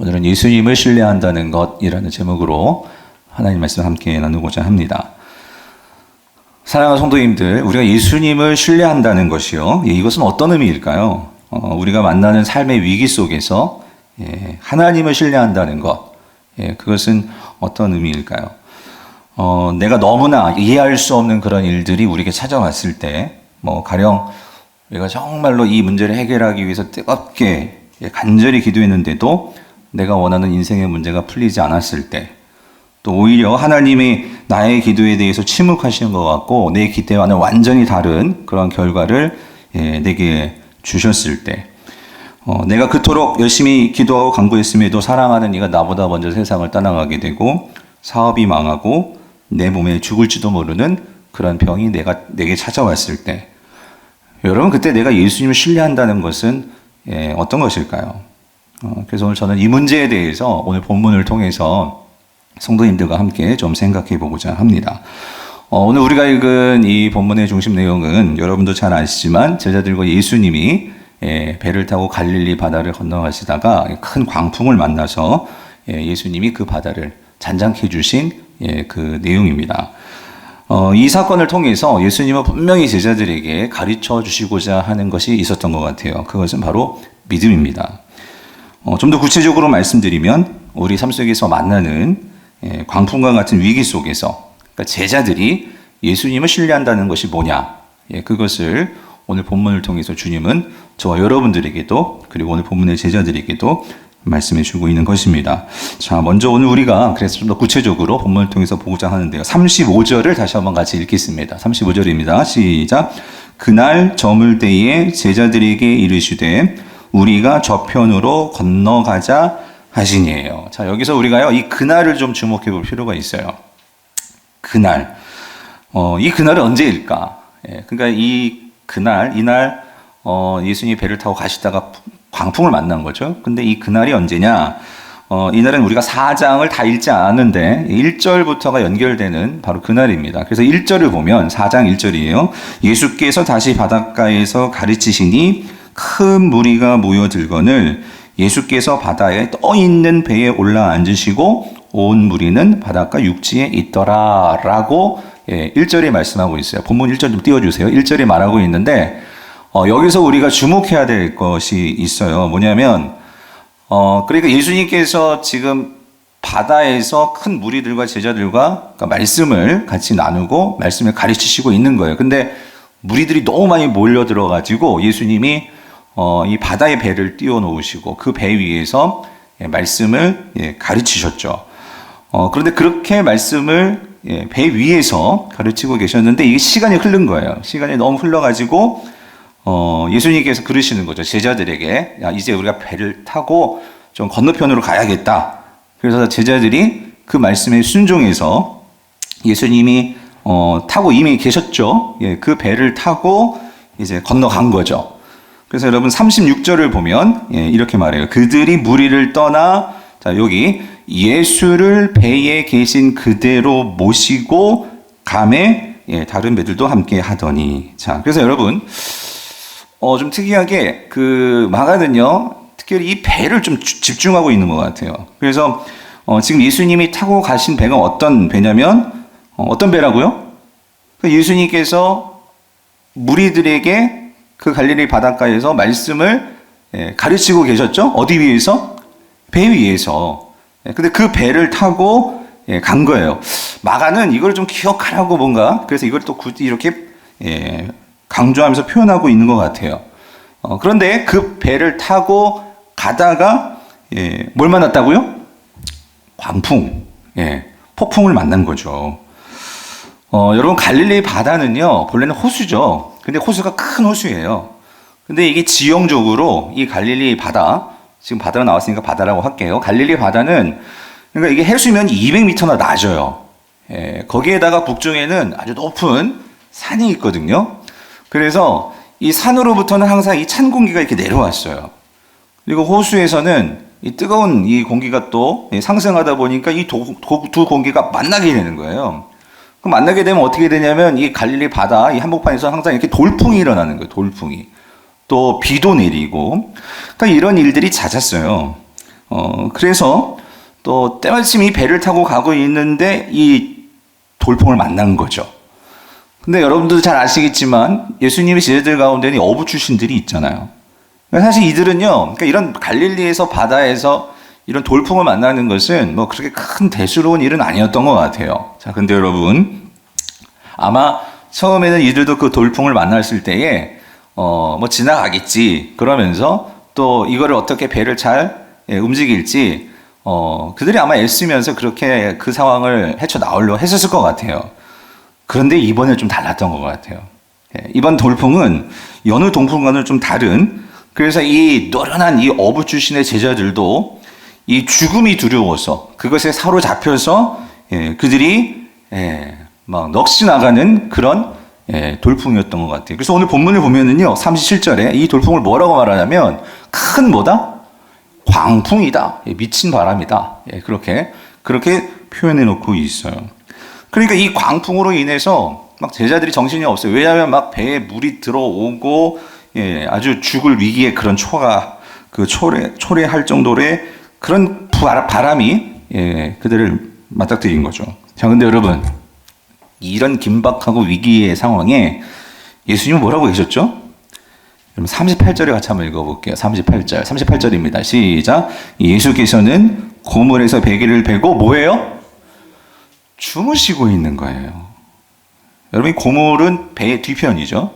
오늘은 예수님을 신뢰한다는 것이라는 제목으로 하나님 말씀 함께 나누고자 합니다. 사랑하는 성도님들, 우리가 예수님을 신뢰한다는 것이요, 이것은 어떤 의미일까요? 우리가 만나는 삶의 위기 속에서 하나님을 신뢰한다는 것, 그것은 어떤 의미일까요? 내가 너무나 이해할 수 없는 그런 일들이 우리에게 찾아왔을 때, 가령 우리가 정말로 이 문제를 해결하기 위해서 뜨겁게 간절히 기도했는데도 내가 원하는 인생의 문제가 풀리지 않았을 때, 또 오히려 하나님이 나의 기도에 대해서 침묵하시는 것 같고 내 기대와는 완전히 다른 그런 결과를 내게 주셨을 때, 내가 그토록 열심히 기도하고 간구했음에도 사랑하는 이가 나보다 먼저 세상을 떠나가게 되고 사업이 망하고 내 몸에 죽을지도 모르는 그런 병이 내게 찾아왔을 때, 여러분, 그때 내가 예수님을 신뢰한다는 것은 어떤 것일까요? 그래서 오늘 저는 이 문제에 대해서 오늘 본문을 통해서 성도님들과 함께 좀 생각해 보고자 합니다. 오늘 우리가 읽은 이 본문의 중심 내용은 여러분도 잘 아시지만 제자들과 예수님이 배를 타고 갈릴리 바다를 건너가시다가 큰 광풍을 만나서 예수님이 그 바다를 잔잔케 해주신 그 내용입니다. 이 사건을 통해서 예수님은 분명히 제자들에게 가르쳐 주시고자 하는 것이 있었던 것 같아요. 그것은 바로 믿음입니다. 좀 더 구체적으로 말씀드리면 우리 삶 속에서 만나는 광풍과 같은 위기 속에서, 그러니까 제자들이 예수님을 신뢰한다는 것이 뭐냐, 그것을 오늘 본문을 통해서 주님은 저와 여러분들에게도, 그리고 오늘 본문의 제자들에게도 말씀해 주고 있는 것입니다. 자, 먼저 오늘 우리가 그래서 좀 더 구체적으로 본문을 통해서 보고자 하는데요. 35절을 다시 한번 같이 읽겠습니다. 35절입니다. 시작. 그날 저물 때에 제자들에게 이르시되 우리가 저편으로 건너가자 하시니에요. 자, 여기서 우리가요, 이 그날을 좀 주목해 볼 필요가 있어요. 그날. 이 그날은 언제일까? 그러니까 이날, 예수님이 배를 타고 가시다가 광풍을 만난 거죠. 근데 이 그날이 언제냐? 이날은 우리가 4장을 다 읽지 않았는데 1절부터가 연결되는 바로 그날입니다. 그래서 1절을 보면 4장 1절이에요. 예수께서 다시 바닷가에서 가르치시니 큰 무리가 모여들거늘 예수께서 바다에 떠 있는 배에 올라 앉으시고 온 무리는 바닷가 육지에 있더라 라고 1절에 말씀하고 있어요. 본문 1절 좀 띄워주세요. 1절에 말하고 있는데 여기서 우리가 주목해야 될 것이 있어요. 뭐냐면 그러니까 예수님께서 지금 바다에서 큰 무리들과 제자들과 그러니까 말씀을 같이 나누고 말씀을 가르치시고 있는 거예요. 근데 무리들이 너무 많이 몰려들어가지고 예수님이 이 바다의 배를 띄워놓으시고 그 배 위에서 말씀을 가르치셨죠. 그런데 그렇게 말씀을 배 위에서 가르치고 계셨는데 이게 시간이 흐른 거예요. 시간이 너무 흘러가지고 예수님께서 그러시는 거죠. 제자들에게, 야, 이제 우리가 배를 타고 좀 건너편으로 가야겠다. 그래서 제자들이 그 말씀에 순종해서 예수님이 타고 이미 계셨죠. 그 배를 타고 이제 건너간 거죠. 그래서 여러분 36절을 보면 이렇게 말해요. 그들이 무리를 떠나, 자, 여기 예수를 배에 계신 그대로 모시고 가매 다른 배들도 함께 하더니. 자, 그래서 여러분 좀 특이하게 그 마가는요, 특별히 이 배를 좀 집중하고 있는 것 같아요. 그래서 지금 예수님이 타고 가신 배가 어떤 배냐면 어떤 배라고요? 예수님께서 무리들에게 그 갈릴리 바닷가에서 말씀을 가르치고 계셨죠? 어디 위에서? 배 위에서. 근데 그 배를 타고 간 거예요. 마가는 이걸 좀 기억하라고 뭔가, 그래서 이걸 또 굳이 이렇게 강조하면서 표현하고 있는 것 같아요. 그런데 그 배를 타고 가다가 뭘 만났다고요? 광풍, 폭풍을 만난 거죠. 여러분, 갈릴리 바다는요, 본래는 호수죠. 근데 호수가 큰 호수예요. 근데 이게 지형적으로 이 갈릴리 바다, 지금 바다가 나왔으니까 바다라고 할게요. 갈릴리 바다는, 그러니까 이게 해수면이 200m나 낮아요. 거기에다가 북쪽에는 아주 높은 산이 있거든요. 그래서 이 산으로부터는 항상 이 찬 공기가 이렇게 내려왔어요. 그리고 호수에서는 이 뜨거운 이 공기가 또 상승하다 보니까 이 두 공기가 만나게 되는 거예요. 그럼 만나게 되면 어떻게 되냐면 이 갈릴리 바다, 이 한복판에서 항상 이렇게 돌풍이 일어나는 거예요. 돌풍이. 또 비도 내리고. 그러니까 이런 일들이 잦았어요. 그래서 또 때마침 이 배를 타고 가고 있는데 이 돌풍을 만난 거죠. 근데 여러분들도 잘 아시겠지만 예수님의 제자들 가운데는 어부 출신들이 있잖아요. 사실 이들은요, 그러니까 이런 갈릴리에서 바다에서 이런 돌풍을 만나는 것은 뭐 그렇게 큰 대수로운 일은 아니었던 것 같아요. 자, 근데 여러분, 아마 처음에는 이들도 그 돌풍을 만났을 때에 뭐 지나가겠지 그러면서 또 이거를 어떻게 배를 잘 움직일지 그들이 아마 애쓰면서 그렇게 그 상황을 헤쳐나오려 했었을 것 같아요. 그런데 이번에 좀 달랐던 것 같아요. 이번 돌풍은 여느 돌풍과는 좀 다른, 그래서 이 노련한 이 어부 출신의 제자들도 이 죽음이 두려워서 그것에 사로잡혀서 그들이 막 넋이 나가는 그런 돌풍이었던 것 같아요. 그래서 오늘 본문을 보면은요, 37절에 이 돌풍을 뭐라고 말하냐면 큰 뭐다? 광풍이다. 미친 바람이다. 그렇게 표현해 놓고 있어요. 그러니까 이 광풍으로 인해서 막 제자들이 정신이 없어요. 왜냐하면 막 배에 물이 들어오고 아주 죽을 위기의 그런 초래할 정도의 그런 바람이 그들을 맞닥뜨린 거죠. 자, 근데 여러분, 이런 긴박하고 위기의 상황에 예수님은 뭐라고 계셨죠? 여러분 38절에 같이 한번 읽어볼게요. 38절입니다. 시작. 예수께서는 고물에서 베개를 베고 뭐예요? 주무시고 있는 거예요. 여러분, 이 고물은 배의 뒤편이죠.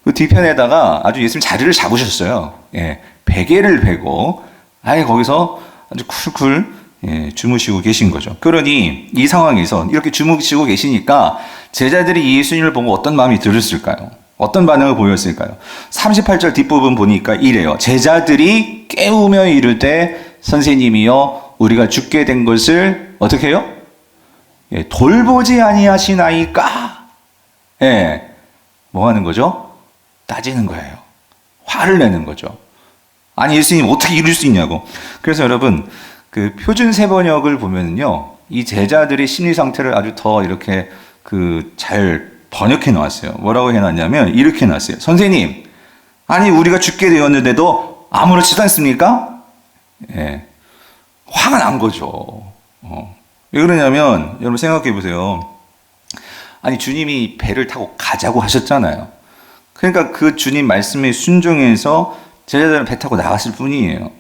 그 뒤편에다가 아주 예수님 자리를 잡으셨어요. 베개를 베고 아예 거기서 아주 쿨쿨 주무시고 계신 거죠. 그러니 이 상황에서 이렇게 주무시고 계시니까 제자들이 예수님을 보고 어떤 마음이 들었을까요? 어떤 반응을 보였을까요? 38절 뒷부분 보니까 이래요. 제자들이 깨우며 이르되 선생님이여 우리가 죽게 된 것을 어떻게 해요? 돌보지 아니하시나이까? 뭐 하는 거죠? 따지는 거예요. 화를 내는 거죠. 아니 예수님 어떻게 이럴 수 있냐고. 그래서 여러분 그 표준 세번역을 보면은요, 이 제자들의 심리 상태를 아주 더 이렇게 잘 번역해 놓았어요. 뭐라고 해놨냐면 이렇게 해놨어요. 선생님, 아니 우리가 죽게 되었는데도 아무렇지도 않습니까? 화가 난 거죠. 왜 그러냐면 여러분 생각해 보세요. 아니 주님이 배를 타고 가자고 하셨잖아요. 그러니까 그 주님 말씀에 순종해서 제자들은 배 타고 나갔을 뿐이에요.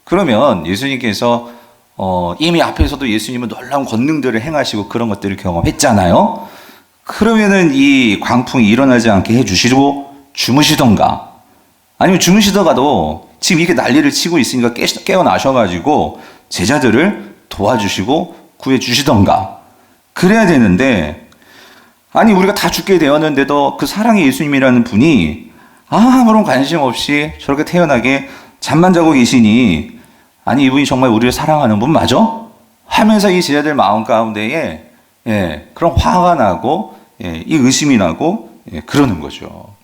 그러면 예수님께서 이미 앞에서도 예수님은 놀라운 권능들을 행하시고 그런 것들을 경험했잖아요. 그러면은 이 광풍이 일어나지 않게 해주시고 주무시던가, 아니면 주무시다가도 지금 이렇게 난리를 치고 있으니까 깨어나셔가지고 제자들을 도와주시고 구해주시던가 그래야 되는데, 아니 우리가 다 죽게 되었는데도 그 사랑의 예수님이라는 분이 아무런 관심 없이 저렇게 태연하게 잠만 자고 계시니, 아니 이분이 정말 우리를 사랑하는 분 맞아? 하면서 이 제자들 마음 가운데에 그런 화가 나고 이 의심이 나고 그러는 거죠.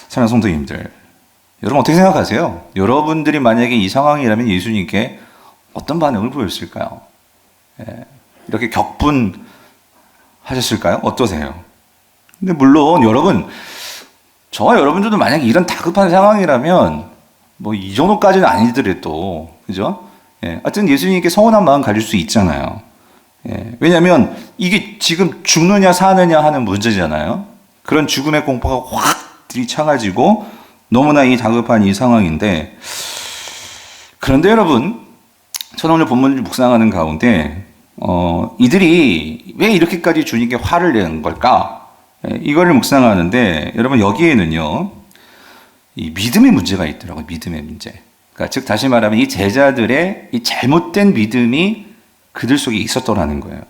사랑하는 성도님들, 여러분 어떻게 생각하세요? 여러분들이 만약에 이 상황이라면 예수님께 어떤 반응을 보였을까요? 이렇게 격분하셨을까요? 어떠세요? 근데 물론 여러분, 저와 여러분들도 만약에 이런 다급한 상황이라면 뭐 이 정도까지는 아니더라도, 그죠? 하여튼 예수님께 서운한 마음 가질 수 있잖아요. 왜냐하면 이게 지금 죽느냐 사느냐 하는 문제잖아요. 그런 죽음의 공포가 확 들이차가지고 너무나 이 다급한 이 상황인데, 그런데 여러분, 저는 오늘 본문을 묵상하는 가운데 이들이 왜 이렇게까지 주님께 화를 내는 걸까? 이거를 묵상하는데, 여러분 여기에는요 이 믿음의 문제가 있더라고요. 믿음의 문제. 그러니까 즉 다시 말하면 이 제자들의 이 잘못된 믿음이 그들 속에 있었더라는 거예요.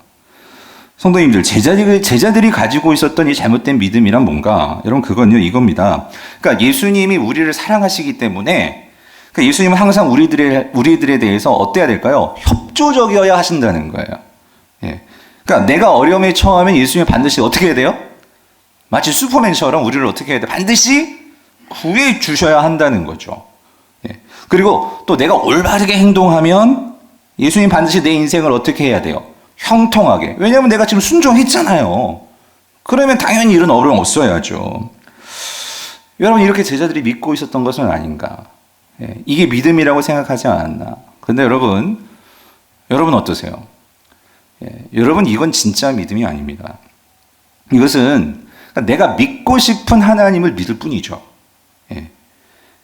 성도님들, 제자들이 가지고 있었던 이 잘못된 믿음이란 뭔가? 여러분 그건요 이겁니다. 그러니까 예수님이 우리를 사랑하시기 때문에, 그러니까 예수님은 항상 우리들에 대해서 어때야 될까요? 협조적이어야 하신다는 거예요. 그러니까 내가 어려움에 처하면 예수님이 반드시 어떻게 해야 돼요? 마치 슈퍼맨처럼 우리를 어떻게 해야 돼? 반드시 구해 주셔야 한다는 거죠. 그리고 또 내가 올바르게 행동하면 예수님 반드시 내 인생을 어떻게 해야 돼요? 형통하게. 왜냐하면 내가 지금 순종했잖아요. 그러면 당연히 이런 어려움 없어야죠. 여러분 이렇게 제자들이 믿고 있었던 것은 아닌가? 이게 믿음이라고 생각하지 않았나. 그런데 여러분 어떠세요? 여러분 이건 진짜 믿음이 아닙니다. 이것은 내가 믿고 싶은 하나님을 믿을 뿐이죠.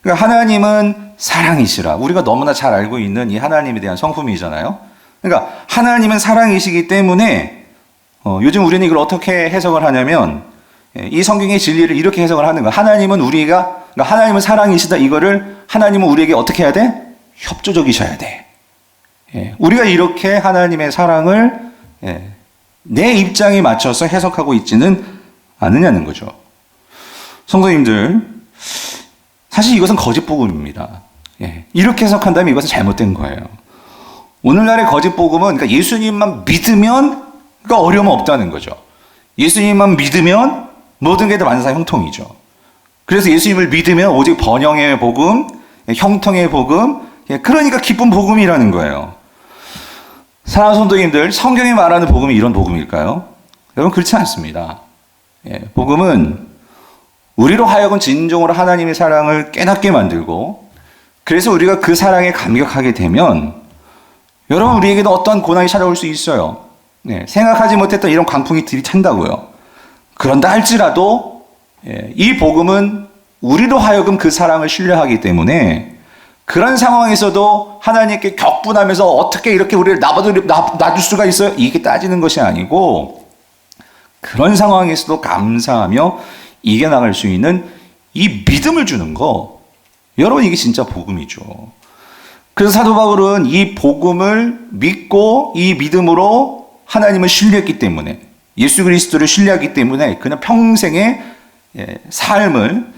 그러니까 하나님은 사랑이시라. 우리가 너무나 잘 알고 있는 이 하나님에 대한 성품이잖아요. 그러니까 하나님은 사랑이시기 때문에 요즘 우리는 이걸 어떻게 해석을 하냐면 이 성경의 진리를 이렇게 해석을 하는 거야. 그러니까 하나님은 사랑이시다. 이거를 하나님은 우리에게 어떻게 해야 돼? 협조적이셔야 돼. 우리가 이렇게 하나님의 사랑을 내 입장에 맞춰서 해석하고 있지는 않느냐는 거죠. 성도님들, 사실 이것은 거짓 복음입니다. 이렇게 해석한다면 이것은 잘못된 거예요. 오늘날의 거짓 복음은 그러니까 예수님만 믿으면 그러니까 어려움 없다는 거죠. 예수님만 믿으면 모든 게 다 만사 형통이죠. 그래서 예수님을 믿으면 오직 번영의 복음, 형통의 복음, 그러니까 기쁜 복음이라는 거예요. 사랑하는 성도님들, 성경이 말하는 복음이 이런 복음일까요? 여러분 그렇지 않습니다. 복음은 우리로 하여금 진정으로 하나님의 사랑을 깨닫게 만들고 그래서 우리가 그 사랑에 감격하게 되면 여러분 우리에게도 어떠한 고난이 찾아올 수 있어요. 생각하지 못했던 이런 광풍이 들이찬다고요. 그런다 할지라도 이 복음은 우리로 하여금 그 사랑을 신뢰하기 때문에 그런 상황에서도 하나님께 격분하면서 어떻게 이렇게 우리를 놔둘 수가 있어요? 이게 따지는 것이 아니고 그런 상황에서도 감사하며 이겨나갈 수 있는 이 믿음을 주는 거, 여러분 이게 진짜 복음이죠. 그래서 사도 바울은 이 복음을 믿고 이 믿음으로 하나님을 신뢰했기 때문에 예수 그리스도를 신뢰하기 때문에 그는 평생의 삶을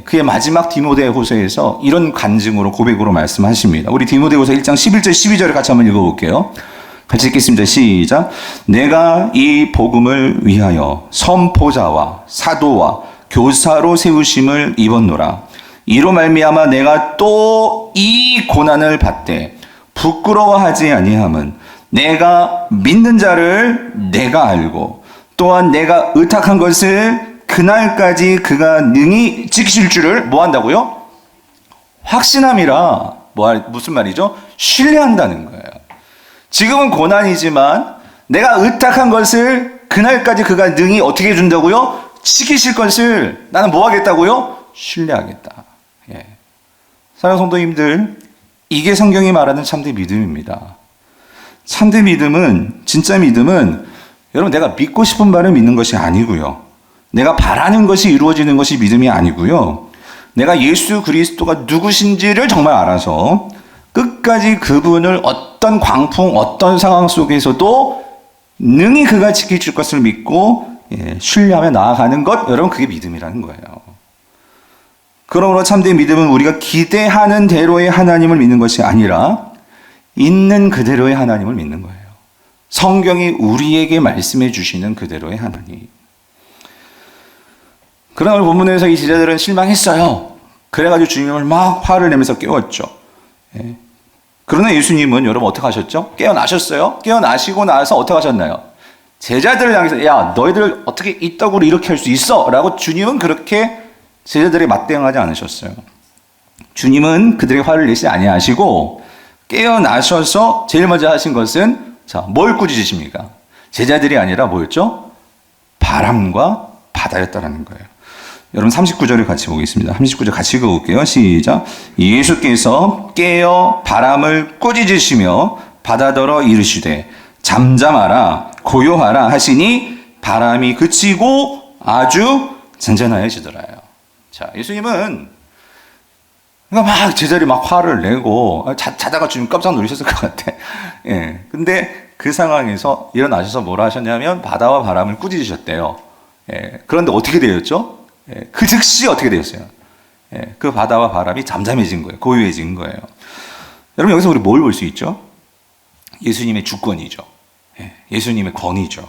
그의 마지막 디모데후서에서 이런 간증으로 고백으로 말씀하십니다. 우리 디모데후서 1장 11절 12절을 같이 한번 읽어볼게요. 같이 읽겠습니다. 시작. 내가 이 복음을 위하여 선포자와 사도와 교사로 세우심을 입었노라. 이로 말미암아 내가 또 이 고난을 받되 부끄러워하지 아니함은 내가 믿는 자를 내가 알고 또한 내가 의탁한 것을 그날까지 그가 능히 지키실 줄을 뭐 한다고요? 확신함이라. 무슨 말이죠? 신뢰한다는 거예요. 지금은 고난이지만 내가 의탁한 것을 그날까지 그가 능히 어떻게 해준다고요? 지키실 것을 나는 뭐 하겠다고요? 신뢰하겠다. 사랑하는 성도님들, 이게 성경이 말하는 참된 믿음입니다. 참된 믿음은, 진짜 믿음은 여러분 내가 믿고 싶은 바를 믿는 것이 아니고요. 내가 바라는 것이 이루어지는 것이 믿음이 아니고요. 내가 예수 그리스도가 누구신지를 정말 알아서 끝까지 그분을 어떤 광풍, 어떤 상황 속에서도 능히 그가 지켜줄 것을 믿고 신뢰하며 나아가는 것, 여러분 그게 믿음이라는 거예요. 그러므로 참된 믿음은 우리가 기대하는 대로의 하나님을 믿는 것이 아니라 있는 그대로의 하나님을 믿는 거예요. 성경이 우리에게 말씀해 주시는 그대로의 하나님. 그러나 오늘 본문에서 이 제자들은 실망했어요. 그래가지고 주님을 막 화를 내면서 깨웠죠. 그러나 예수님은 여러분 어떻게 하셨죠? 깨어나셨어요. 깨어나시고 나서 어떻게 하셨나요? 제자들을 향해서 야 너희들 어떻게 이 떡으로 이렇게 할 수 있어? 라고 주님은 그렇게 제자들에게 맞대응하지 않으셨어요. 주님은 그들에게 화를 내시지 아니하시고 깨어나셔서 제일 먼저 하신 것은 뭘 꾸짖으십니까? 제자들이 아니라 뭐였죠? 바람과 바다였다라는 거예요. 여러분 39절을 같이 보겠습니다. 39절 같이 읽어볼게요. 시작. 예수께서 깨어 바람을 꾸짖으시며 바다더러 이르시되 잠잠하라 고요하라 하시니 바람이 그치고 아주 잔잔하여지더라요. 자, 예수님은 그러니까 막 제자들이 막 화를 내고 자다가 주님 깜짝 놀라셨을 것 같아. 근데 그 상황에서 일어나셔서 뭐라 하셨냐면 바다와 바람을 꾸짖으셨대요. 그런데 어떻게 되었죠? 그 즉시 어떻게 되었어요? 그 바다와 바람이 잠잠해진 거예요. 고요해진 거예요. 여러분 여기서 우리 뭘 볼 수 있죠? 예수님의 주권이죠. 예수님의 권위죠.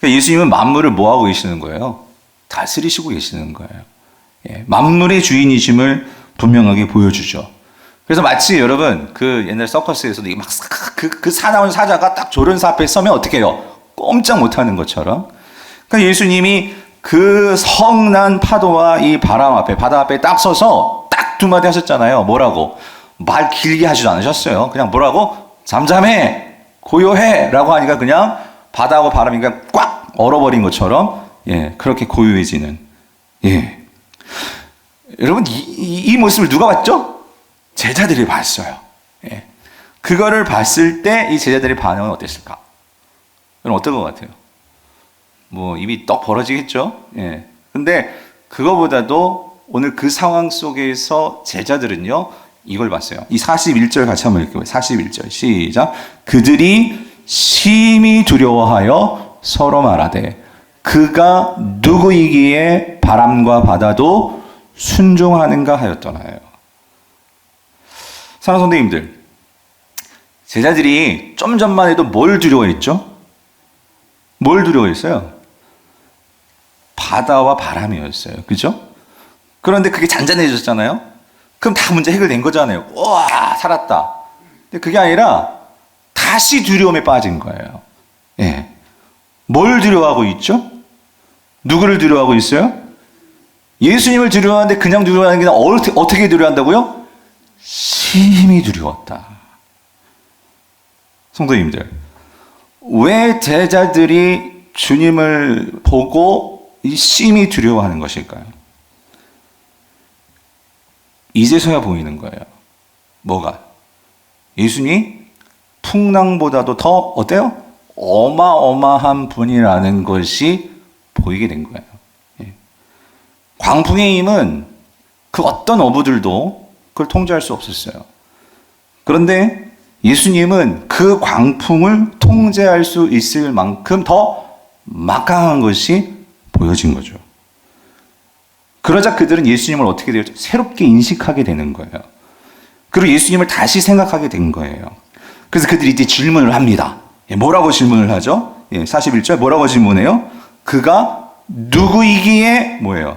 그러니까 예수님은 만물을 뭐 하고 계시는 거예요? 다스리시고 계시는 거예요. 만물의 주인이심을 분명하게 보여주죠. 그래서 마치 여러분 그 옛날 서커스에서도 막 그 사나운 사자가 딱 조련사 앞에 서면 어떻게 해요? 꼼짝 못하는 것처럼. 그러니까 예수님이 그 성난 파도와 이 바람 앞에 바다 앞에 딱 서서 딱 딱 두 마디 하셨잖아요. 뭐라고? 말 길게 하지도 않으셨어요. 그냥 뭐라고? 잠잠해, 고요해 라고 하니까 그냥 바다하고 바람이 그냥 꽉 얼어버린 것처럼 그렇게 고요해지는. 여러분 이 모습을 누가 봤죠? 제자들이 봤어요. 그거를 봤을 때 이 제자들의 반응은 어땠을까? 여러분 어떤 것 같아요? 뭐 입이 떡 벌어지겠죠? 근데 그거보다도 오늘 그 상황 속에서 제자들은요 이걸 봤어요. 이 41절 같이 한번 읽어요. 41절 시작. 그들이 심히 두려워하여 서로 말하되 그가 누구이기에 바람과 바다도 순종하는가 하였더라요. 사랑하는 성도님들, 제자들이 좀 전만 해도 뭘 두려워했죠? 뭘 두려워했어요? 바다와 바람이었어요. 그죠? 그런데 그게 잔잔해졌잖아요? 그럼 다 문제 해결된 거잖아요. 와, 살았다. 근데 그게 아니라 다시 두려움에 빠진 거예요. 뭘 두려워하고 있죠? 누구를 두려워하고 있어요? 예수님을 두려워하는데 그냥 두려워하는 게 아니라 어떻게 두려워한다고요? 심히 두려웠다. 성도님들, 왜 제자들이 주님을 보고 심히 두려워하는 것일까요? 이제서야 보이는 거예요. 뭐가? 예수님이 풍랑보다도 더 어때요? 어마어마한 분이라는 것이 보이게 된 거예요. 광풍의 힘은 그 어떤 어부들도 그걸 통제할 수 없었어요. 그런데 예수님은 그 광풍을 통제할 수 있을 만큼 더 막강한 것이 보여진 거죠. 그러자 그들은 예수님을 어떻게 되었죠? 새롭게 인식하게 되는 거예요. 그리고 예수님을 다시 생각하게 된 거예요. 그래서 그들이 이제 질문을 합니다. 뭐라고 질문을 하죠? 41절 뭐라고 질문해요? 그가 누구이기에 뭐예요?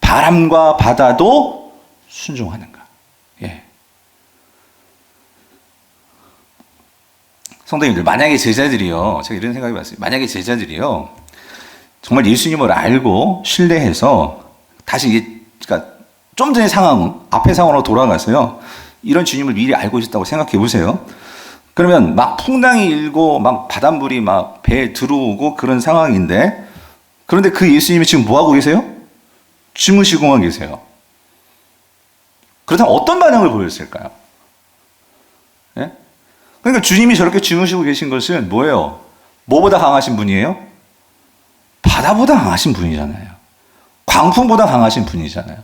바람과 바다도 순종하는가? 성도님들, 만약에 제자들이요, 제가 이런 생각이 봤어요. 만약에 제자들이요, 정말 예수님을 알고 신뢰해서 다시 그러니까 좀 전의 상황, 앞의 상황으로 돌아가서요, 이런 주님을 미리 알고 있었다고 생각해 보세요. 그러면 막 풍랑이 일고 막 바닷물이 막 배에 들어오고 그런 상황인데, 그런데 그 예수님이 지금 뭐 하고 계세요? 주무시고만 계세요. 그렇다면 어떤 반응을 보였을까요? 그러니까 주님이 저렇게 주무시고 계신 것은 뭐예요? 뭐보다 강하신 분이에요? 바다보다 강하신 분이잖아요. 광풍보다 강하신 분이잖아요.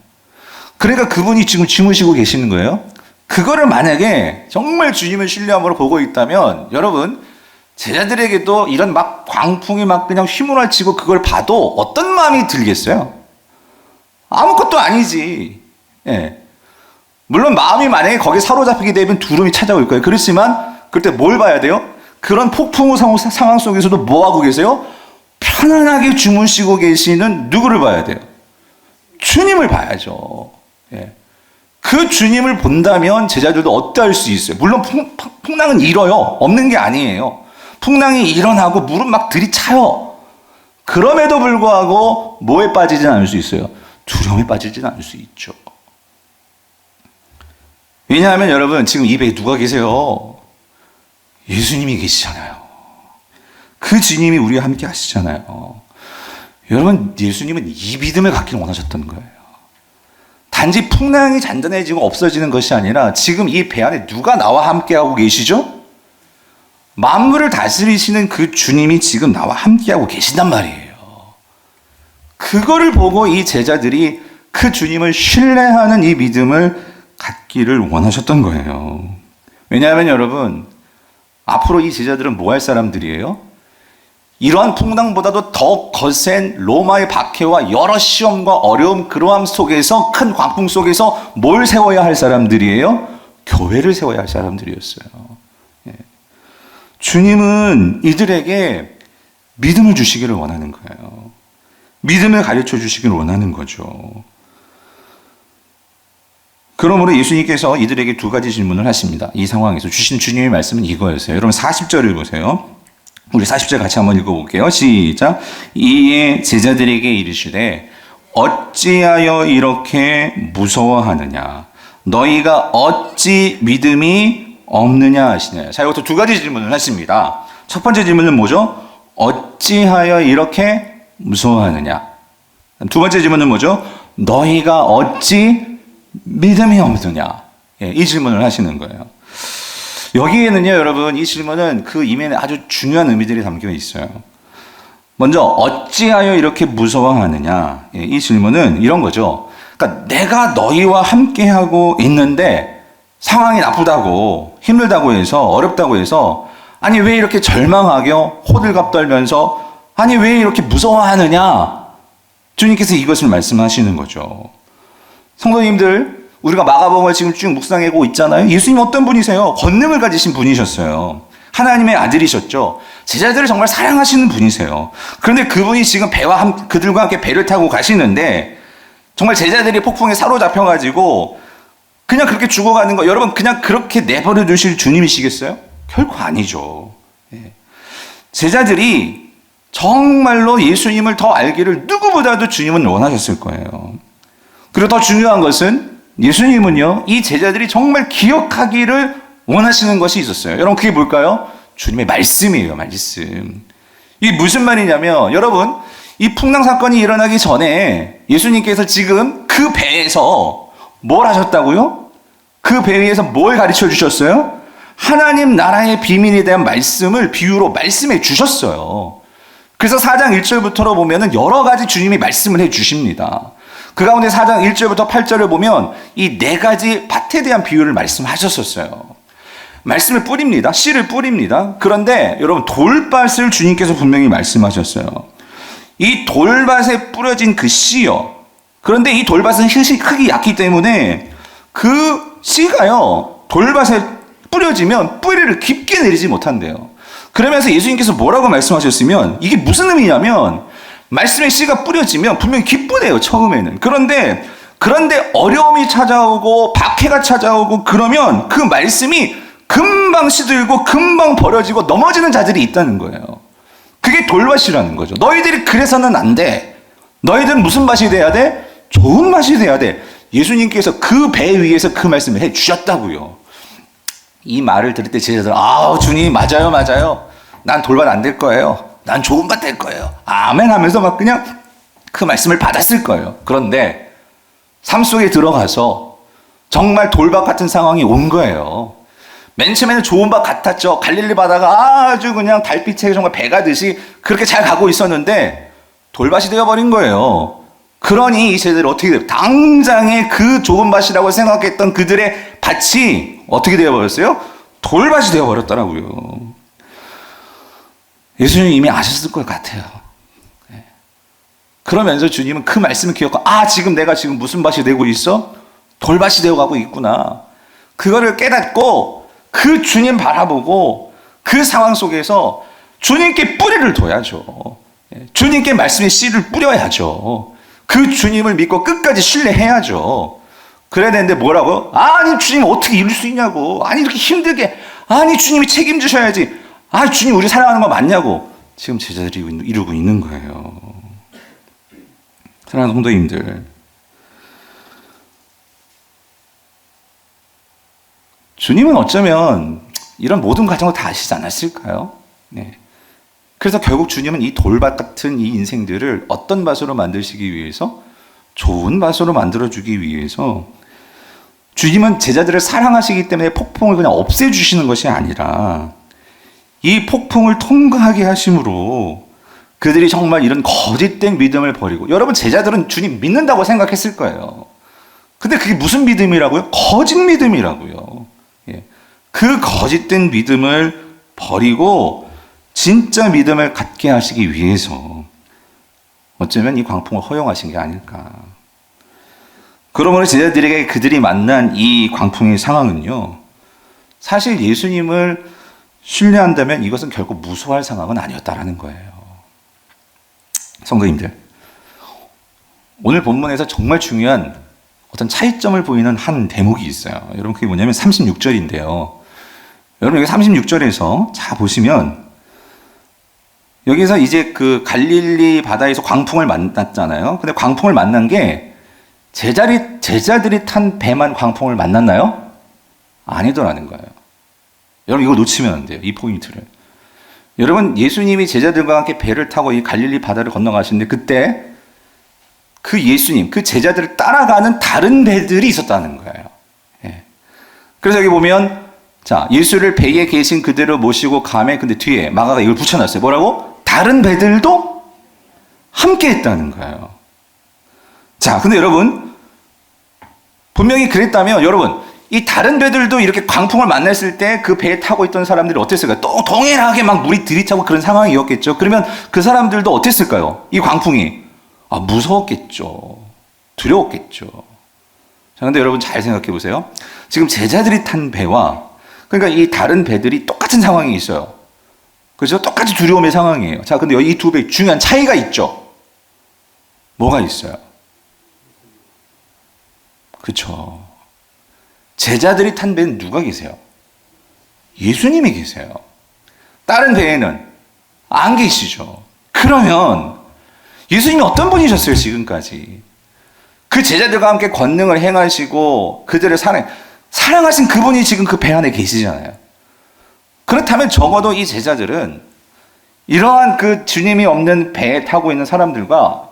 그러니까 그분이 지금 주무시고 계시는 거예요. 그거를 만약에 정말 주님을 신뢰함으로 보고 있다면 여러분, 제자들에게도 이런 막 광풍이 막 그냥 휘몰아치고 그걸 봐도 어떤 마음이 들겠어요? 아무것도 아니지. 물론 마음이 만약에 거기에 사로잡히게 되면 두려움이 찾아올 거예요. 그렇지만 그때 뭘 봐야 돼요? 그런 폭풍우 상황 속에서도 뭐 하고 계세요? 편안하게 주무시고 계시는 누구를 봐야 돼요? 주님을 봐야죠. 그 주님을 본다면 제자들도 어떠할 수 있어요? 물론 풍랑은 일어요. 없는 게 아니에요. 풍랑이 일어나고 물은 막 들이차요. 그럼에도 불구하고 뭐에 빠지진 않을 수 있어요? 두려움에 빠지진 않을 수 있죠. 왜냐하면 여러분, 지금 이 배에 누가 계세요? 예수님이 계시잖아요. 그 주님이 우리와 함께 하시잖아요. 여러분, 예수님은 이 믿음을 갖기를 원하셨던 거예요. 단지 풍랑이 잔잔해지고 없어지는 것이 아니라 지금 이 배 안에 누가 나와 함께하고 계시죠? 만물을 다스리시는 그 주님이 지금 나와 함께하고 계신단 말이에요. 그거를 보고 이 제자들이 그 주님을 신뢰하는 이 믿음을 갖기를 원하셨던 거예요. 왜냐하면 여러분, 앞으로 이 제자들은 뭐 할 사람들이에요? 이러한 풍랑보다도 더 거센 로마의 박해와 여러 시험과 어려움, 그러함 속에서, 큰 광풍 속에서 뭘 세워야 할 사람들이에요? 교회를 세워야 할 사람들이었어요. 주님은 이들에게 믿음을 주시기를 원하는 거예요. 믿음을 가르쳐 주시기를 원하는 거죠. 그러므로 예수님께서 이들에게 두 가지 질문을 하십니다. 이 상황에서 주신 주님의 말씀은 이거였어요. 여러분 40절을 보세요. 우리 40절 같이 한번 읽어볼게요. 시작. 이에 제자들에게 이르시되 어찌하여 이렇게 무서워하느냐. 너희가 어찌 믿음이 없느냐 하시냐. 자, 이것도 두 가지 질문을 하십니다. 첫 번째 질문은 뭐죠? 어찌하여 이렇게 무서워하느냐. 두 번째 질문은 뭐죠? 너희가 어찌 믿음이 없느냐. 예, 이 질문을 하시는 거예요. 여기에는요, 여러분, 이 질문은 그 이면에 아주 중요한 의미들이 담겨 있어요. 먼저 어찌하여 이렇게 무서워하느냐. 예, 이 질문은 이런 거죠. 그러니까 내가 너희와 함께하고 있는데 상황이 나쁘다고 힘들다고 해서 어렵다고 해서 아니 왜 이렇게 절망하게 호들갑 떨면서 아니 왜 이렇게 무서워하느냐. 주님께서 이것을 말씀하시는 거죠. 성도님들, 우리가 마가복음을 지금 쭉 묵상하고 있잖아요. 예수님 어떤 분이세요? 권능을 가지신 분이셨어요. 하나님의 아들이셨죠. 제자들을 정말 사랑하시는 분이세요. 그런데 그분이 지금 그들과 함께 배를 타고 가시는데 정말 제자들이 폭풍에 사로잡혀가지고 그냥 그렇게 죽어가는 거, 여러분 그냥 그렇게 내버려 두실 주님이시겠어요? 결코 아니죠. 제자들이 정말로 예수님을 더 알기를 누구보다도 주님은 원하셨을 거예요. 그리고 더 중요한 것은 예수님은요, 이 제자들이 정말 기억하기를 원하시는 것이 있었어요. 여러분 그게 뭘까요? 주님의 말씀이에요. 말씀. 이게 무슨 말이냐면 여러분, 이 풍랑 사건이 일어나기 전에 예수님께서 지금 그 배에서 뭘 하셨다고요? 그 배 위에서 뭘 가르쳐 주셨어요? 하나님 나라의 비밀에 대한 말씀을 비유로 말씀해 주셨어요. 그래서 4장 1절부터로 보면은 여러 가지 주님이 말씀을 해 주십니다. 그 가운데 4장 1절부터 8절을 보면 이 네 가지 밭에 대한 비유를 말씀하셨었어요. 말씀을 뿌립니다. 씨를 뿌립니다. 그런데 여러분 돌밭을 주님께서 분명히 말씀하셨어요. 이 돌밭에 뿌려진 그 씨요. 그런데 이 돌밭은 흙이 얕기 때문에 그 씨가요, 돌밭에 뿌려지면 뿌리를 깊게 내리지 못한대요. 그러면서 예수님께서 뭐라고 말씀하셨으면 이게 무슨 의미냐면 말씀의 씨가 뿌려지면 분명히 기쁘대요, 처음에는. 그런데 어려움이 찾아오고 박해가 찾아오고 그러면 그 말씀이 금방 시들고 금방 버려지고 넘어지는 자들이 있다는 거예요. 그게 돌밭이라는 거죠. 너희들이 그래서는 안 돼. 너희들은 무슨 밭이 돼야 돼? 좋은 밭이 돼야 돼. 예수님께서 그 배 위에서 그 말씀을 해 주셨다고요. 이 말을 들을 때 제자들, 주님 맞아요. 난 돌밭 안 될 거예요. 난 좋은 밭 될 거예요. 아멘 하면서 막 그냥 그 말씀을 받았을 거예요. 그런데 삶 속에 들어가서 정말 돌밭 같은 상황이 온 거예요. 맨 처음에는 좋은 밭 같았죠. 갈릴리 바다가 아주 그냥 달빛에 정말 배가듯이 그렇게 잘 가고 있었는데 돌밭이 되어버린 거예요. 그러니 이 세대들이 어떻게 돼요? 당장에 그 좋은 밭이라고 생각했던 그들의 밭이 어떻게 되어버렸어요? 돌밭이 되어버렸더라고요. 예수님이 이미 아셨을 것 같아요. 그러면서 주님은 그 말씀을 기억하고 지금 내가 지금 무슨 밭이 되고 있어? 돌밭이 되어가고 있구나. 그거를 깨닫고 그 주님 바라보고 그 상황 속에서 주님께 뿌리를 둬야죠. 주님께 말씀의 씨를 뿌려야죠. 그 주님을 믿고 끝까지 신뢰해야죠. 그래야 되는데 뭐라고? 아니 주님 어떻게 이룰 수 있냐고. 아니 이렇게 힘들게. 아니 주님이 책임지셔야지. 주님 우리 사랑하는 거 맞냐고. 지금 제자들이 이루고 있는 거예요. 사랑하는 성도님들, 주님은 어쩌면 이런 모든 과정을 다 아시지 않았을까요? 네. 그래서 결국 주님은 이 돌밭 같은 이 인생들을 어떤 밭으로 만드시기 위해서, 좋은 밭으로 만들어주기 위해서 주님은 제자들을 사랑하시기 때문에 폭풍을 그냥 없애주시는 것이 아니라 이 폭풍을 통과하게 하심으로 그들이 정말 이런 거짓된 믿음을 버리고, 여러분 제자들은 주님 믿는다고 생각했을 거예요. 근데 그게 무슨 믿음이라고요? 거짓 믿음이라고요. 그 거짓된 믿음을 버리고 진짜 믿음을 갖게 하시기 위해서 어쩌면 이 광풍을 허용하신 게 아닐까. 그러므로 제자들에게 그들이 만난 이 광풍의 상황은요, 사실 예수님을 신뢰한다면 이것은 결코 무서워할 상황은 아니었다라는 거예요. 성도님들, 오늘 본문에서 정말 중요한 어떤 차이점을 보이는 한 대목이 있어요. 여러분 그게 뭐냐면 36절인데요. 여러분 여기 36절에서 자 보시면 여기서 이제 그 갈릴리 바다에서 광풍을 만났잖아요. 근데 광풍을 만난 게 제자들이 탄 배만 광풍을 만났나요? 아니더라는 거예요. 여러분 이거 놓치면 안 돼요. 이 포인트를. 여러분 예수님이 제자들과 함께 배를 타고 이 갈릴리 바다를 건너가시는데 그때 그 예수님, 그 제자들을 따라가는 다른 배들이 있었다는 거예요. 예. 그래서 여기 보면 자 예수를 배에 계신 그대로 모시고 가매 근데 뒤에 마가가 이걸 붙여놨어요. 뭐라고? 다른 배들도 함께 했다는 거예요. 자 근데 여러분 분명히 그랬다면 여러분 이 다른 배들도 이렇게 광풍을 만났을 때 그 배에 타고 있던 사람들이 어땠을까요? 또 동일하게 막 물이 들이차고 그런 상황이었겠죠. 그러면 그 사람들도 어땠을까요? 이 광풍이 무서웠겠죠. 두려웠겠죠. 자, 근데 여러분 잘 생각해 보세요. 지금 제자들이 탄 배와 그러니까 이 다른 배들이 똑같은 상황이 있어요. 그렇죠? 똑같이 두려움의 상황이에요. 자, 근데 이 두 배 중요한 차이가 있죠. 뭐가 있어요? 그렇죠. 제자들이 탄 배는 누가 계세요? 예수님이 계세요. 다른 배에는 안 계시죠. 그러면 예수님이 어떤 분이셨어요, 지금까지? 그 제자들과 함께 권능을 행하시고 그들을 사랑하신 그분이 지금 그 배 안에 계시잖아요. 그렇다면 적어도 이 제자들은 이러한 그 주님이 없는 배에 타고 있는 사람들과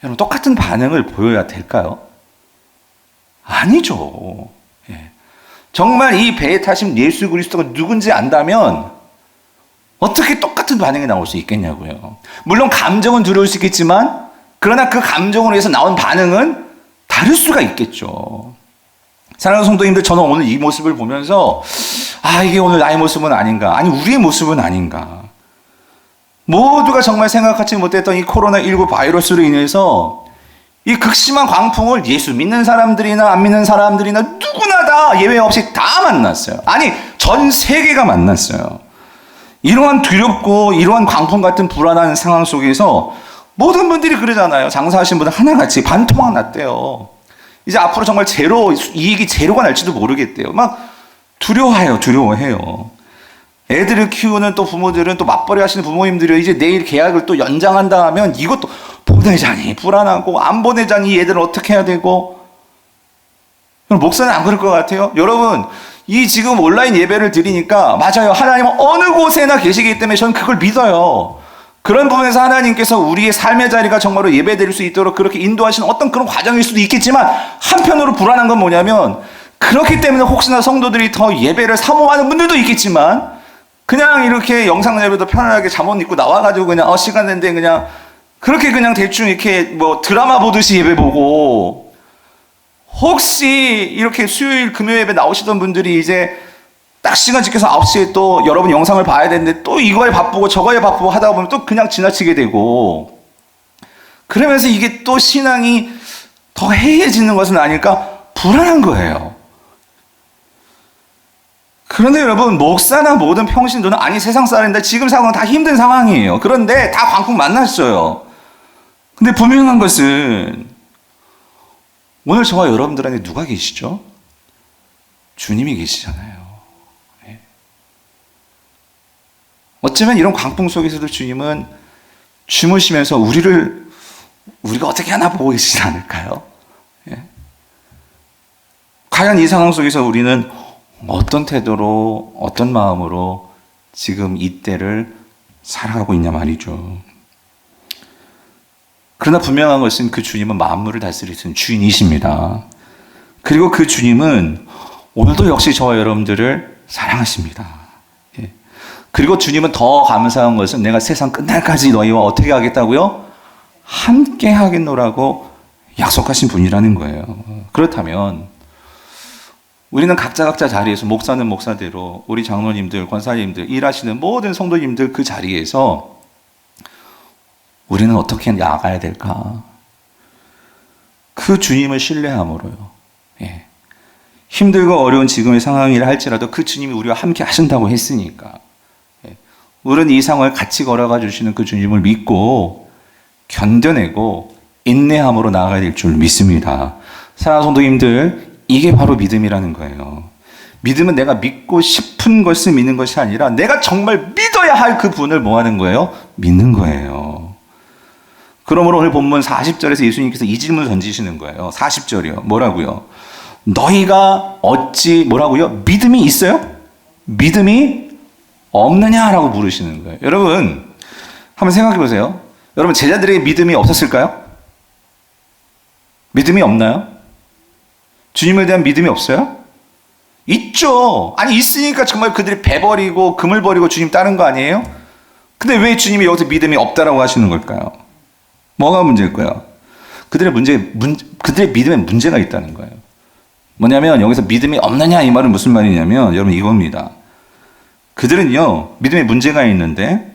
여러분 똑같은 반응을 보여야 될까요? 아니죠. 예. 정말 이 배에 타신 예수 그리스도가 누군지 안다면 어떻게 똑같은 반응이 나올 수 있겠냐고요. 물론 감정은 두려울 수 있겠지만 그러나 그 감정으로 해서 나온 반응은 다를 수가 있겠죠. 사랑하는 성도님들, 저는 오늘 이 모습을 보면서 이게 오늘 나의 모습은 아닌가, 아니 우리의 모습은 아닌가. 모두가 정말 생각하지 못했던 이 코로나19 바이러스로 인해서 이 극심한 광풍을 예수 믿는 사람들이나 안 믿는 사람들이나 누구나 다 예외 없이 다 만났어요. 아니 전 세계가 만났어요. 이러한 두렵고 이러한 광풍 같은 불안한 상황 속에서 모든 분들이 그러잖아요. 장사하신 분들 하나같이 반토막 났대요. 이제 앞으로 정말 이익이 제로가 날지도 모르겠대요. 막 두려워해요. 애들을 키우는 또 부모들은 또 맞벌이 하시는 부모님들이 이제 내일 계약을 또 연장한다 하면 이것도 보내자니 불안하고 안 보내자니 이 애들은 어떻게 해야 되고. 목사는 안 그럴 것 같아요. 여러분 이 지금 온라인 예배를 드리니까 맞아요. 하나님은 어느 곳에나 계시기 때문에 저는 그걸 믿어요. 그런 부분에서 하나님께서 우리의 삶의 자리가 정말로 예배드릴 수 있도록 그렇게 인도하시는 어떤 그런 과정일 수도 있겠지만 한편으로 불안한 건 뭐냐면 그렇기 때문에 혹시나 성도들이 더 예배를 사모하는 분들도 있겠지만 그냥 이렇게 영상 예배도 편안하게 잠옷 입고 나와가지고 그냥 시간 된데 그냥 그렇게 그냥 대충 이렇게 뭐 드라마 보듯이 예배 보고 혹시 이렇게 수요일 금요일 예배 나오시던 분들이 이제 딱 시간 지켜서 9시에 또 여러분 영상을 봐야 되는데 또 이거에 바쁘고 저거에 바쁘고 하다 보면 또 그냥 지나치게 되고 그러면서 이게 또 신앙이 더 해이해지는 것은 아닐까 불안한 거예요. 그런데 여러분 목사나 모든 평신도는 아니 세상 사람인데 지금 상황은 다 힘든 상황이에요. 그런데 다 광풍 만났어요. 근데 분명한 것은 오늘 저와 여러분들 안에 누가 계시죠? 주님이 계시잖아요. 네. 어쩌면 이런 광풍 속에서도 주님은 주무시면서 우리가 어떻게 하나 보고 계시지 않을까요? 네. 과연 이 상황 속에서 우리는 어떤 태도로 어떤 마음으로 지금 이때를 살아가고 있냐 말이죠. 그러나 분명한 것은 그 주님은 만물을 다스리시는 주인이십니다. 그리고 그 주님은 오늘도 역시 저와 여러분들을 사랑하십니다. 예. 그리고 주님은 더 감사한 것은 내가 세상 끝날까지 너희와 어떻게 하겠다고요? 함께 하겠노라고 약속하신 분이라는 거예요. 그렇다면 우리는 각자 자리에서 목사는 목사대로 우리 장로님들, 권사님들, 일하시는 모든 성도님들 그 자리에서 우리는 어떻게 나아가야 될까? 그 주님을 신뢰함으로요. 예. 힘들고 어려운 지금의 상황이라 할지라도 그 주님이 우리와 함께 하신다고 했으니까 예. 우리는 이 상황을 같이 걸어가 주시는 그 주님을 믿고 견뎌내고 인내함으로 나아가야 될 줄 믿습니다. 사랑하는 성도님들, 이게 바로 믿음이라는 거예요. 믿음은 내가 믿고 싶은 것을 믿는 것이 아니라 내가 정말 믿어야 할 그 분을 뭐 하는 거예요? 믿는 거예요. 그러므로 오늘 본문 40절에서 예수님께서 이 질문을 던지시는 거예요. 40절이요. 뭐라고요? 너희가 어찌 뭐라고요? 믿음이 있어요? 믿음이 없느냐라고 물으시는 거예요. 여러분 한번 생각해 보세요. 여러분 제자들에게 믿음이 없었을까요? 믿음이 없나요? 주님에 대한 믿음이 없어요? 있죠. 아니 있으니까 정말 그들이 배 버리고 금을 버리고 주님 따른 거 아니에요? 근데 왜 주님이 여기서 믿음이 없다라고 하시는 걸까요? 뭐가 문제일까요? 그들의 믿음에 문제가 있다는 거예요. 뭐냐면 여기서 믿음이 없느냐 이 말은 무슨 말이냐면 여러분 이겁니다. 그들은요 믿음에 문제가 있는데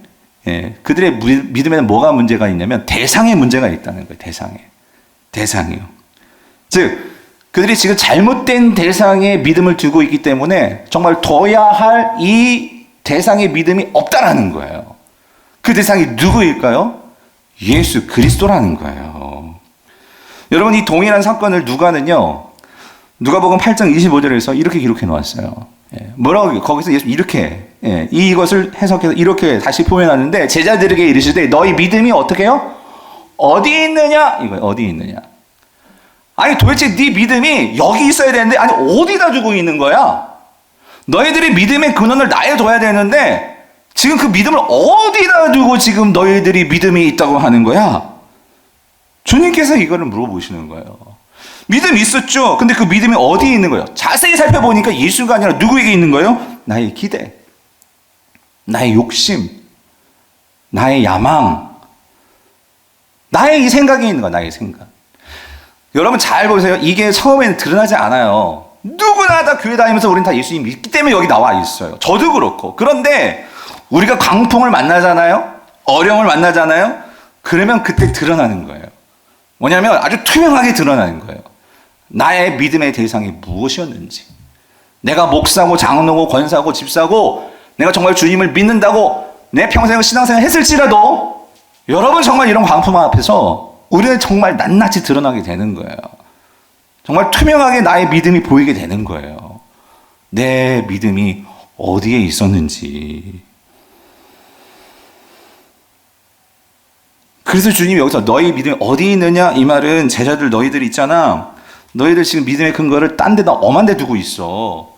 그들의 믿음에는 뭐가 문제가 있냐면 대상에 문제가 있다는 거예요. 대상이요. 즉 그들이 지금 잘못된 대상에 믿음을 두고 있기 때문에 정말 둬야 할 이 대상의 믿음이 없다라는 거예요. 그 대상이 누구일까요? 예수 그리스도라는 거예요. 여러분 이 동일한 사건을 누가복음 8장 25절에서 이렇게 기록해 놓았어요. 뭐라고 거기서 예수 이렇게 이것을 해석해서 이렇게 다시 표현하는데 제자들에게 이르시되 너희 믿음이 어떻게 해요? 어디 있느냐? 이거예요. 어디 있느냐? 아니 도대체 네 믿음이 여기 있어야 되는데 아니 어디다 두고 있는 거야? 너희들이 믿음의 근원을 나에 둬야 되는데 지금 그 믿음을 어디다 두고 지금 너희들이 믿음이 있다고 하는 거야? 주님께서 이거를 물어보시는 거예요. 믿음 있었죠? 근데 그 믿음이 어디에 있는 거예요? 자세히 살펴보니까 예수가 아니라 누구에게 있는 거예요? 나의 기대, 나의 욕심, 나의 야망, 나의 이 생각이 있는 거야. 나의 생각. 여러분 잘 보세요. 이게 처음에는 드러나지 않아요. 누구나 다 교회 다니면서 우리는 다 예수님 믿기 때문에 여기 나와 있어요. 저도 그렇고. 그런데 우리가 광풍을 만나잖아요. 어려움을 만나잖아요. 그러면 그때 드러나는 거예요. 뭐냐면 아주 투명하게 드러나는 거예요. 나의 믿음의 대상이 무엇이었는지. 내가 목사고 장로고 권사고 집사고 내가 정말 주님을 믿는다고 내 평생을 신앙생활 했을지라도 여러분 정말 이런 광풍 앞에서 우리는 정말 낱낱이 드러나게 되는 거예요. 정말 투명하게 나의 믿음이 보이게 되는 거예요. 내 믿음이 어디에 있었는지. 그래서 주님이 여기서 너희 믿음이 어디 있느냐 이 말은 제자들 너희들 있잖아. 너희들 지금 믿음의 근거를 딴 데다 엄한 데 두고 있어.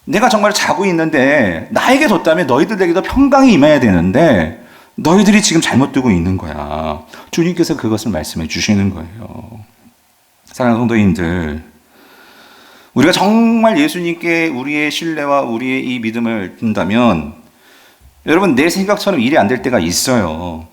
내가 정말 자고 있는데 나에게 뒀다면 너희들에게도 평강이 임해야 되는데 너희들이 지금 잘못 두고 있는 거야. 주님께서 그것을 말씀해 주시는 거예요. 사랑하는 성도님들, 우리가 정말 예수님께 우리의 신뢰와 우리의 이 믿음을 둔다면 여러분 내 생각처럼 일이 안 될 때가 있어요.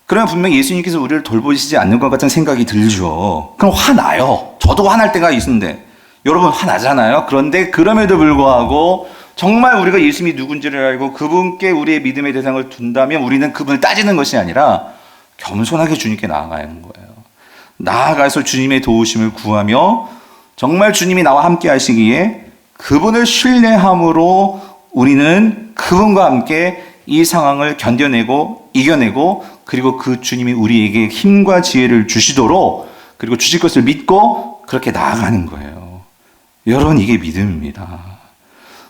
그러면 분명히 예수님께서 우리를 돌보시지 않는 것 같은 생각이 들죠. 그럼 화나요. 저도 화날 때가 있는데 여러분 화나잖아요. 그런데 그럼에도 불구하고 정말 우리가 예수님이 누군지를 알고 그분께 우리의 믿음의 대상을 둔다면 우리는 그분을 따지는 것이 아니라 겸손하게 주님께 나아가는 거예요. 나아가서 주님의 도우심을 구하며 정말 주님이 나와 함께 하시기에 그분을 신뢰함으로 우리는 그분과 함께 이 상황을 견뎌내고 이겨내고 그리고 그 주님이 우리에게 힘과 지혜를 주시도록 그리고 주실 것을 믿고 그렇게 나아가는 거예요. 여러분 이게 믿음입니다.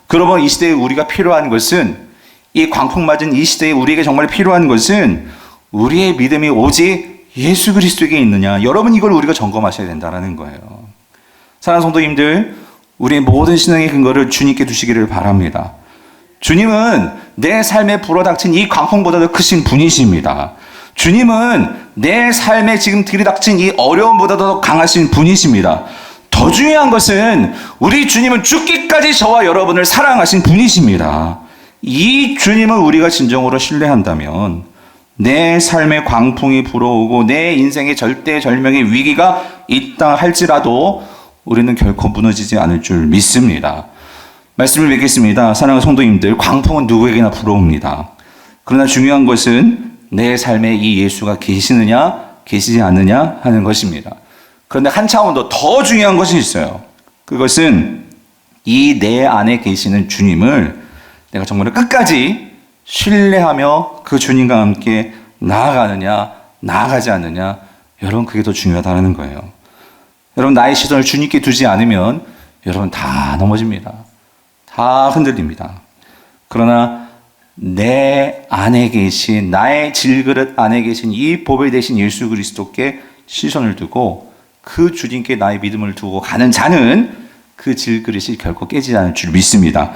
그러면 이 시대에 우리가 필요한 것은 이 광풍 맞은 이 시대에 우리에게 정말 필요한 것은 우리의 믿음이 오직 예수 그리스도에게 있느냐. 여러분 이걸 우리가 점검하셔야 된다는 거예요. 사랑하는 성도님들, 우리의 모든 신앙의 근거를 주님께 두시기를 바랍니다. 주님은 내 삶에 불어닥친 이 광풍보다도 크신 분이십니다. 주님은 내 삶에 지금 들이닥친 이 어려움보다도 더 강하신 분이십니다. 더 중요한 것은 우리 주님은 죽기까지 저와 여러분을 사랑하신 분이십니다. 이 주님을 우리가 진정으로 신뢰한다면 내 삶에 광풍이 불어오고 내 인생에 절대절명의 위기가 있다 할지라도 우리는 결코 무너지지 않을 줄 믿습니다. 말씀을 맺겠습니다. 사랑하는 성도님들, 광풍은 누구에게나 불어옵니다. 그러나 중요한 것은 내 삶에 이 예수가 계시느냐 계시지 않느냐 하는 것입니다. 그런데 한 차원 더 중요한 것이 있어요. 그것은 이 내 안에 계시는 주님을 내가 정말 끝까지 신뢰하며 그 주님과 함께 나아가느냐 나아가지 않느냐, 여러분 그게 더 중요하다는 거예요. 여러분 나의 시선을 주님께 두지 않으면 여러분 다 넘어집니다. 다 흔들립니다. 그러나 내 안에 계신, 나의 질그릇 안에 계신 이 보배 되신 예수 그리스도께 시선을 두고 그 주님께 나의 믿음을 두고 가는 자는 그 질그릇이 결코 깨지지 않을 줄 믿습니다.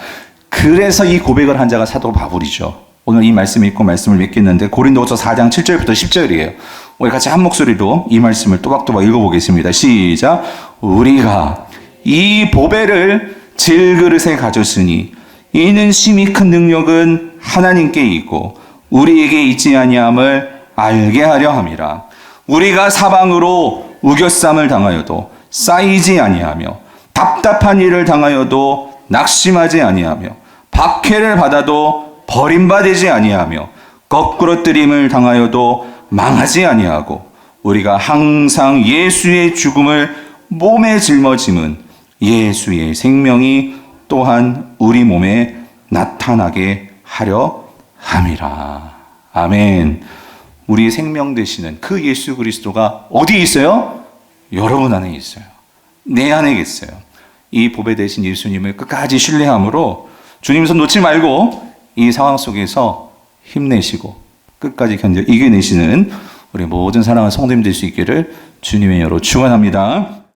그래서 이 고백을 한 자가 사도 바울이죠. 오늘 이 말씀 읽고 말씀을 맺겠는데 고린도후서 4장 7절부터 10절이에요. 우리 같이 한 목소리로 이 말씀을 또박또박 읽어보겠습니다. 시작. 우리가 이 보배를 질그릇에 가졌으니 이는 심히 큰 능력은 하나님께 있고 우리에게 있지 아니함을 알게 하려 함이라. 우리가 사방으로 우겨쌈을 당하여도 쌓이지 아니하며 답답한 일을 당하여도 낙심하지 아니하며 박해를 받아도 버림받지 아니하며 거꾸러뜨림을 당하여도 망하지 아니하고 우리가 항상 예수의 죽음을 몸에 짊어짐은 예수의 생명이 또한 우리 몸에 나타나게 하려 함이라. 아멘. 우리의 생명 되시는 그 예수 그리스도가 어디에 있어요? 여러분 안에 있어요. 내 안에 있어요. 이 보배 되신 예수님을 끝까지 신뢰함으로 주님 손 놓지 말고 이 상황 속에서 힘내시고 끝까지 견뎌 이겨내시는 우리 모든 사랑하는 성도님 될 수 있기를 주님의 여로 축원합니다.